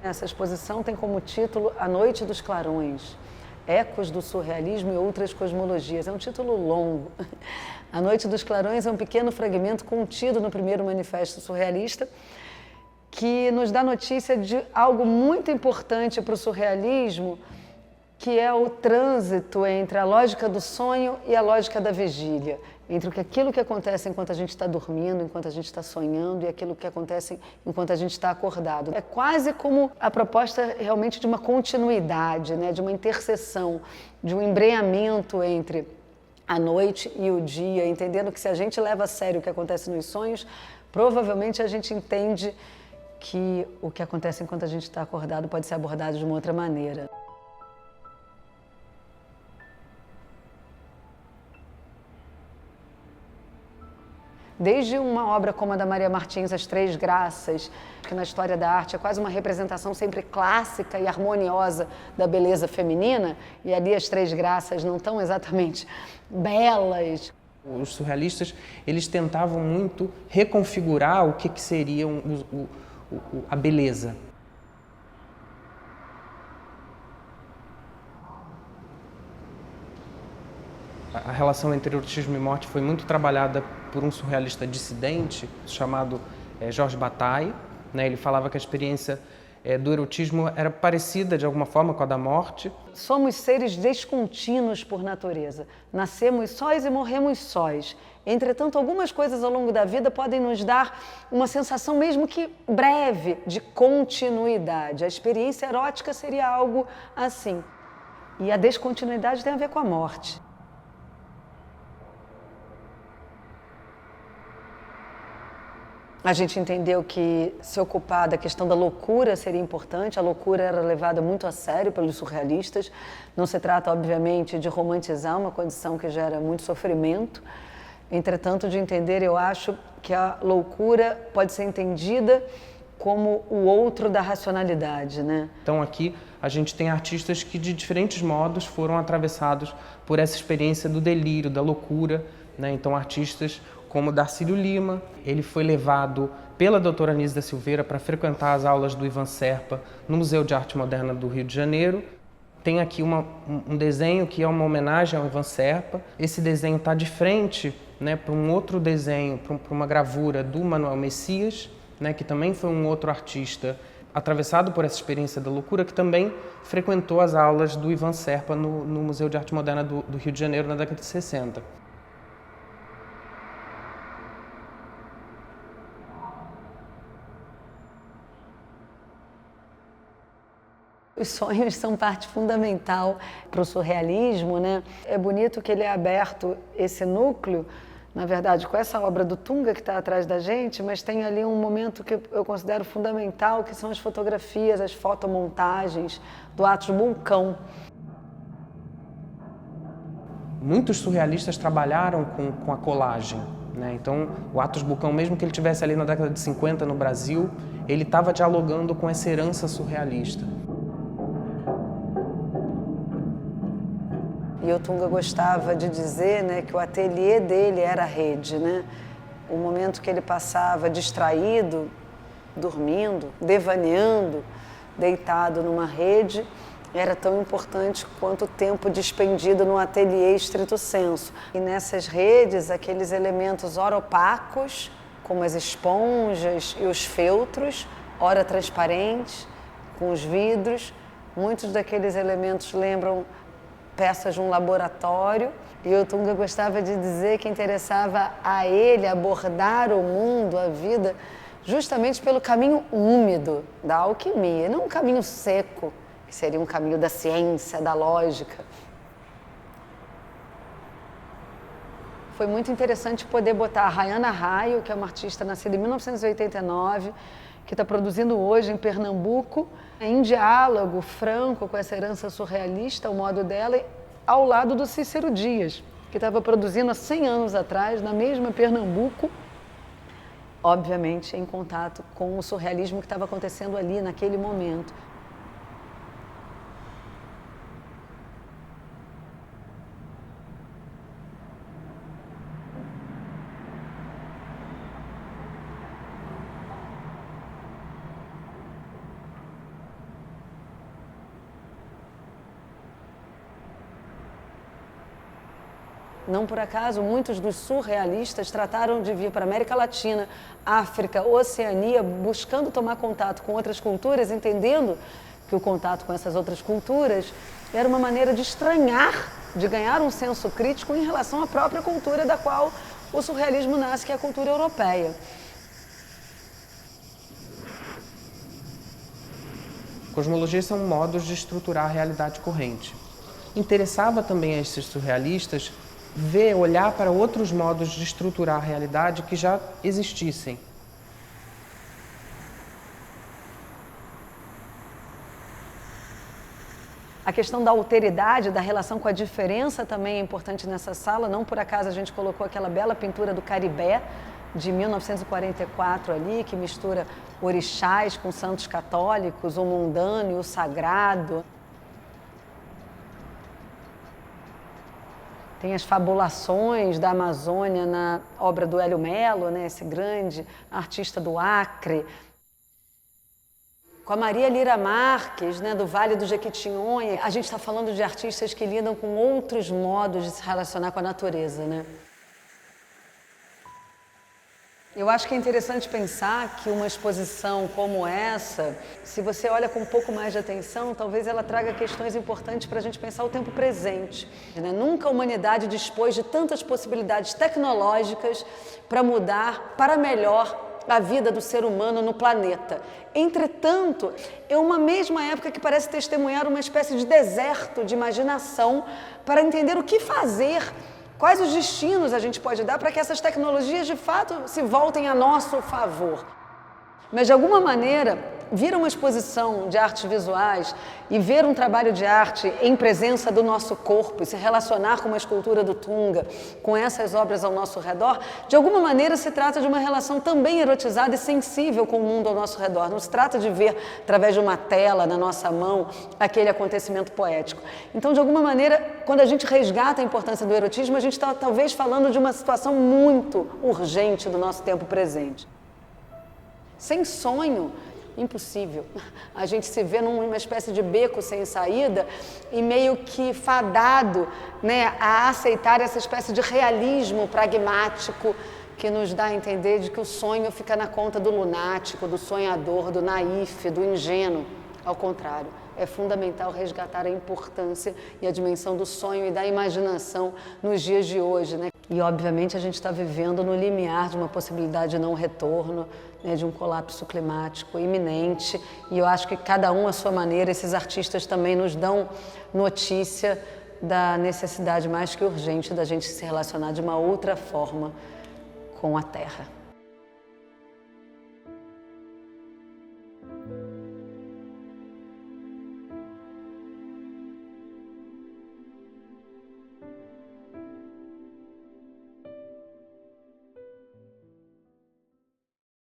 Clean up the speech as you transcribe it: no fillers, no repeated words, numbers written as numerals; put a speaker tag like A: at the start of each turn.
A: Essa exposição tem como título A Noite dos Clarões, Ecos do Surrealismo e Outras Cosmologias. É um título longo. A Noite dos Clarões é um pequeno fragmento contido no primeiro manifesto surrealista que nos dá notícia de algo muito importante para o surrealismo, que é o trânsito entre a lógica do sonho e a lógica da vigília, entre aquilo que acontece enquanto a gente está dormindo, enquanto a gente está sonhando, e aquilo que acontece enquanto a gente está acordado. É quase como a proposta realmente de uma continuidade, né? De uma interseção, de um embreamento entre a noite e o dia, entendendo que se a gente leva a sério o que acontece nos sonhos, provavelmente a gente entende que o que acontece enquanto a gente está acordado pode ser abordado de uma outra maneira. Desde uma obra como a da Maria Martins, As Três Graças, que na história da arte é quase uma representação sempre clássica e harmoniosa da beleza feminina, e ali as Três Graças não estão exatamente belas.
B: Os surrealistas, eles tentavam muito reconfigurar o que seria a beleza. A relação entre erotismo e morte foi muito trabalhada por um surrealista dissidente chamado Georges Bataille. Ele falava que a experiência do erotismo era parecida de alguma forma com a da morte.
A: Somos seres descontínuos por natureza. Nascemos sós e morremos sós. Entretanto, algumas coisas ao longo da vida podem nos dar uma sensação, mesmo que breve, de continuidade. A experiência erótica seria algo assim. E a descontinuidade tem a ver com a morte. A gente entendeu que se ocupar da questão da loucura seria importante. A loucura era levada muito a sério pelos surrealistas. Não se trata, obviamente, de romantizar uma condição que gera muito sofrimento. Entretanto, de entender, eu acho que a loucura pode ser entendida como o outro da racionalidade, né?
B: Então aqui a gente tem artistas que de diferentes modos foram atravessados por essa experiência do delírio, da loucura, né? Então artistas como Darcílio Lima, ele foi levado pela doutora Anísia da Silveira para frequentar as aulas do Ivan Serpa no Museu de Arte Moderna do Rio de Janeiro. Tem aqui um desenho que é uma homenagem ao Ivan Serpa. Esse desenho está de frente, né, para um outro desenho, para uma gravura do Manuel Messias, né, que também foi um outro artista atravessado por essa experiência da loucura, que também frequentou as aulas do Ivan Serpa no Museu de Arte Moderna do Rio de Janeiro na década de 60.
A: Os sonhos são parte fundamental para o surrealismo, né? É bonito que ele é aberto, esse núcleo, na verdade, com essa obra do Tunga que está atrás da gente, mas tem ali um momento que eu considero fundamental, que são as fotografias, as fotomontagens do Atos Bulcão.
B: Muitos surrealistas trabalharam com a colagem, né? Então, o Atos Bulcão, mesmo que ele estivesse ali na década de 50 no Brasil, ele estava dialogando com essa herança surrealista.
A: E o Tunga gostava de dizer, né, que o ateliê dele era a rede, né? O momento que ele passava distraído, dormindo, devaneando, deitado numa rede, era tão importante quanto o tempo despendido no ateliê estrito sensu. E nessas redes, aqueles elementos ora opacos, como as esponjas e os feltros, ora transparentes, com os vidros. Muitos daqueles elementos lembram peças de um laboratório, e o Tunga gostava de dizer que interessava a ele abordar o mundo, a vida, justamente pelo caminho úmido da alquimia, não um caminho seco, que seria um caminho da ciência, da lógica. Foi muito interessante poder botar a Rayana Raio, que é uma artista nascida em 1989, que está produzindo hoje em Pernambuco, em diálogo franco com essa herança surrealista, o modo dela, ao lado do Cícero Dias, que estava produzindo há 100 anos atrás, na mesma Pernambuco, obviamente em contato com o surrealismo que estava acontecendo ali naquele momento. Não por acaso, muitos dos surrealistas trataram de vir para a América Latina, África, Oceania, buscando tomar contato com outras culturas, entendendo que o contato com essas outras culturas era uma maneira de estranhar, de ganhar um senso crítico em relação à própria cultura da qual o surrealismo nasce, que é a cultura europeia.
B: Cosmologias são modos de estruturar a realidade corrente. Interessava também a esses surrealistas olhar para outros modos de estruturar a realidade que já existissem.
A: A questão da alteridade, da relação com a diferença também é importante nessa sala. Não por acaso a gente colocou aquela bela pintura do Caribé, de 1944 ali, que mistura orixás com santos católicos, o mundano e o sagrado. Tem as fabulações da Amazônia na obra do Hélio Melo, né, esse grande artista do Acre. Com a Maria Lira Marques, né, do Vale do Jequitinhonha. A gente está falando de artistas que lidam com outros modos de se relacionar com a natureza, né? Eu acho que é interessante pensar que uma exposição como essa, se você olha com um pouco mais de atenção, talvez ela traga questões importantes para a gente pensar o tempo presente, né? Nunca a humanidade dispôs de tantas possibilidades tecnológicas para mudar para melhor a vida do ser humano no planeta. Entretanto, é uma mesma época que parece testemunhar uma espécie de deserto de imaginação para entender o que fazer, quais os destinos a gente pode dar para que essas tecnologias de fato se voltem a nosso favor. Mas de alguma maneira, vir a uma exposição de artes visuais e ver um trabalho de arte em presença do nosso corpo e se relacionar com uma escultura do Tunga, com essas obras ao nosso redor, de alguma maneira se trata de uma relação também erotizada e sensível com o mundo ao nosso redor. Não se trata de ver através de uma tela na nossa mão aquele acontecimento poético. Então, de alguma maneira, quando a gente resgata a importância do erotismo, a gente está talvez falando de uma situação muito urgente do nosso tempo presente. Sem sonho, impossível. A gente se vê numa espécie de beco sem saída e meio que fadado, né, a aceitar essa espécie de realismo pragmático que nos dá a entender de que o sonho fica na conta do lunático, do sonhador, do naífe, do ingênuo. Ao contrário, é fundamental resgatar a importância e a dimensão do sonho e da imaginação nos dias de hoje, né? E, obviamente, a gente está vivendo no limiar de uma possibilidade de não retorno, né, de um colapso climático iminente. E eu acho que cada um, à sua maneira, esses artistas também nos dão notícia da necessidade mais que urgente da gente se relacionar de uma outra forma com a Terra.